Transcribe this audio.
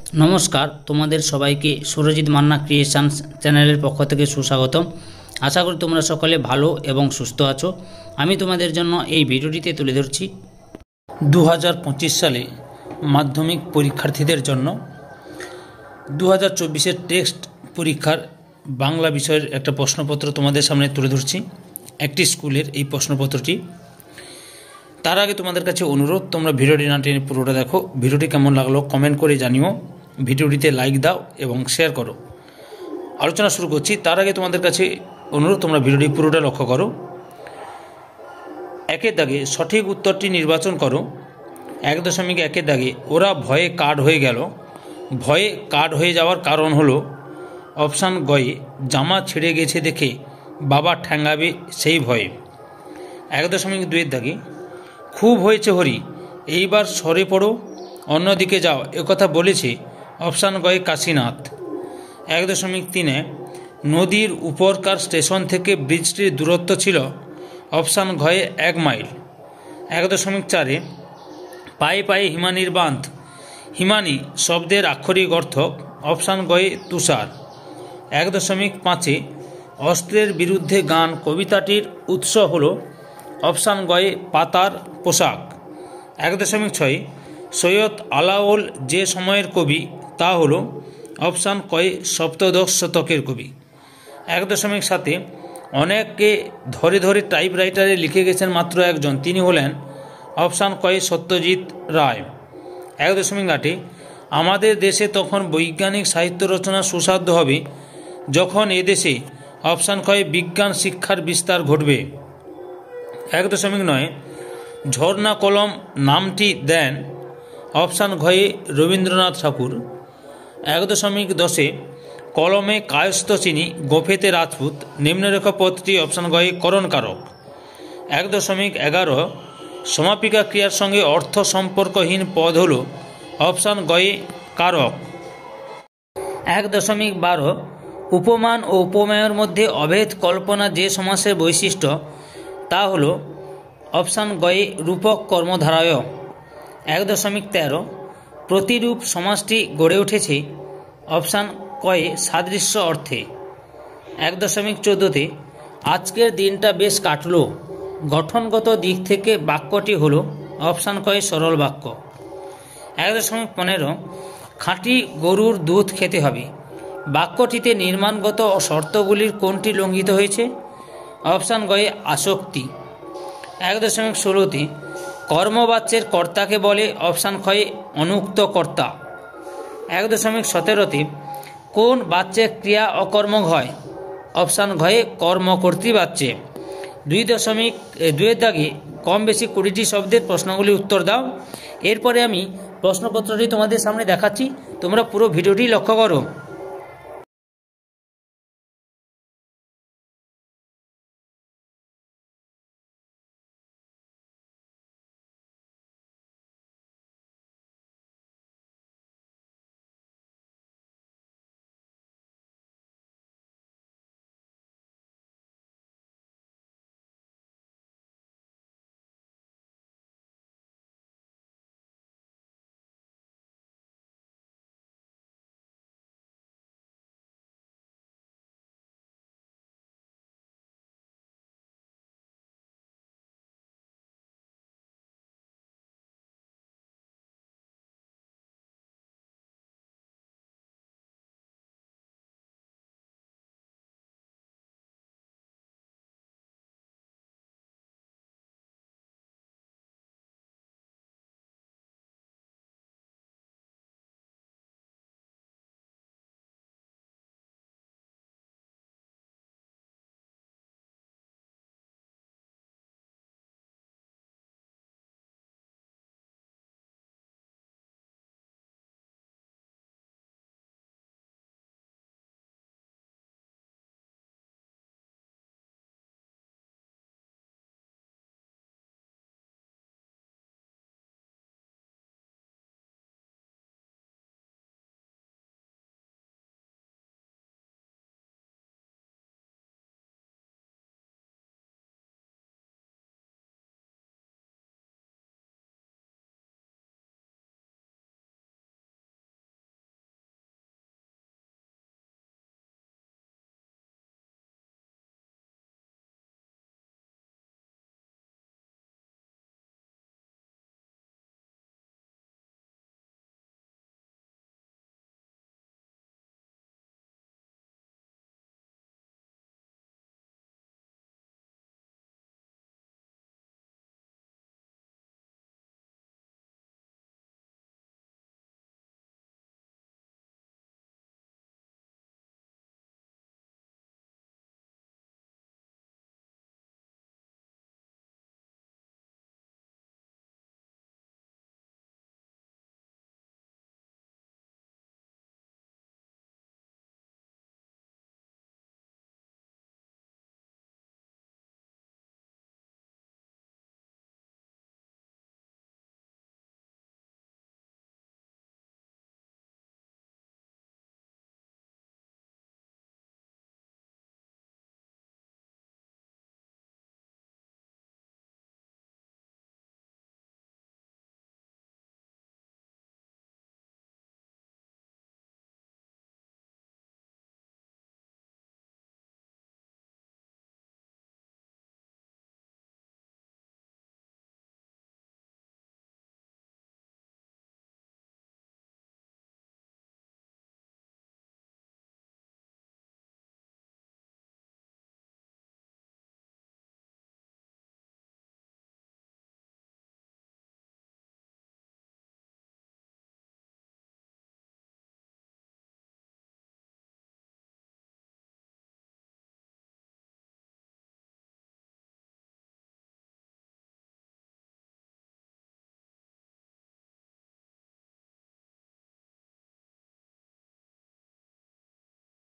नमस्कार तुम्हादेर सबाइके सुरजित मान्ना क्रिएशन्स चैनलेर पक्ष थेके सुस्वागतम। आशा करी तोमरा सकले भालो एबं सुस्थ आछो। आमी तोमादेर जन्य एई भिडियोटिते तुले धरछि 2025 साले माध्यमिक परीक्षार्थीदेर जन्य 2024 टेक्सट परीक्षार बांगला विषयेर एकटा प्रश्नपत्र तोमादेर सामने तुले धरछि। एकटी स्कुलेर एई प्रश्नपत्रटी। तार आगे तुम्हादेर काछे अनुरोध तोमरा भिडियोटी ना टेने पुरोटा देखो। भिडियोटी केमन लागलो कमेंट करे जानिओ। भिडियोटीते लाइक दाओ एबं शेयर करो। आलोचना शुरू करछि। तार आगे तुम्हादेर काछे अनुरोध तोमरा भिडियोटी पुरोटा लक्ष्य करो। एकेर दागे सठिक उत्तरटी निर्वाचन करो। 1.1 दागे ओरा भये काट हये गेल। भये काट हये जाওয়ার कारण हलो অপশান গয়ে জামা ছিঁড়ে গেছে দেখে বাবা ঠ্যাঙ্গাবে সেই ভয়ে। 1.2 দাগে খুব হয়েছে হরি এইবার সরে পড়ো অন্যদিকে যাও একথা বলেছে অপশান গয়ে কাশীনাথ। 1.3 নদীর উপরকার স্টেশন থেকে ব্রিজটির দূরত্ব ছিল অপশান ঘয়ে 1 মাইল। 1.4 পায়ে পায়ে হিমানির বাঁধ। হিমানি শব্দের আক্ষরিক অর্থ অপশান গয়ে তুষার। 1.5 অস্ত্রের বিরুদ্ধে গান কবিতাটির উৎস হল অপশান গয়ে পাতার পোশাক। 1.6 সৈয়দ আলাওল যে সময়ের কবি তা হল অপশান কয়ে সপ্তদশ শতকের কবি। 1.7 অনেককে ধরে ধরে টাইপরাইটারে লিখে গেছেন মাত্র একজন, তিনি হলেন অপশান কয়ে সত্যজিৎ রায়। 1.8 আমাদের দেশে তখন বৈজ্ঞানিক সাহিত্য রচনা সুসাধ্য হবে যখন এদেশে অপশান কয়ে বিজ্ঞান শিক্ষার বিস্তার ঘটবে। 1.9 ঝর্ণা কলম নামটি দেন অপশান ঘয়ে রবীন্দ্রনাথ ঠাকুর। 1.10 কলমে কায়স্থ চিনি গোফেতে রাজপুত নিম্নরেখা পদটি অপশান গয়ে করণ কারক। 1.11 সমাপিকা ক্রিয়ার সঙ্গে অর্থ সম্পর্কহীন পদ হল অপশান গয়ে কারক। 1.12 উপমান ও উপমেয়ের মধ্যে অভেদ কল্পনা যে সমাসের বৈশিষ্ট্য তা হল অপশান গয়ে রূপক কর্মধারয়। 1.13 প্রতিরূপ সমাসটি গড়ে উঠেছে অপশান কয়ে সাদৃশ্য অর্থে। 1.14 আজকের দিনটা বেশ কাটলো গঠনগত দিক থেকে বাক্যটি হল অপশান কয়ে সরল বাক্য। 1.15 খাঁটি গরুর দুধ খেতে হবে বাক্যটিতে নির্মাণগত শর্তগুলির কোনটি লঙ্ঘিত হয়েছে অপশান গয়ে আসক্তি। 1.16 কর্মবাচ্যের কর্তাকে বলে অপশান ক্ষয়ে অনুক্ত কর্তা। 1.17 কোন বাচ্যের ক্রিয়া অকর্মক হয় অপশান ঘয়ে কর্মকর্তৃ বাচ্যে। 2.2 দাগে কম বেশি 20টি শব্দের প্রশ্নগুলির উত্তর দাও। এরপরে আমি প্রশ্নপত্রটি তোমাদের সামনে দেখাচ্ছি, তোমরা পুরো ভিডিওটি লক্ষ্য করো।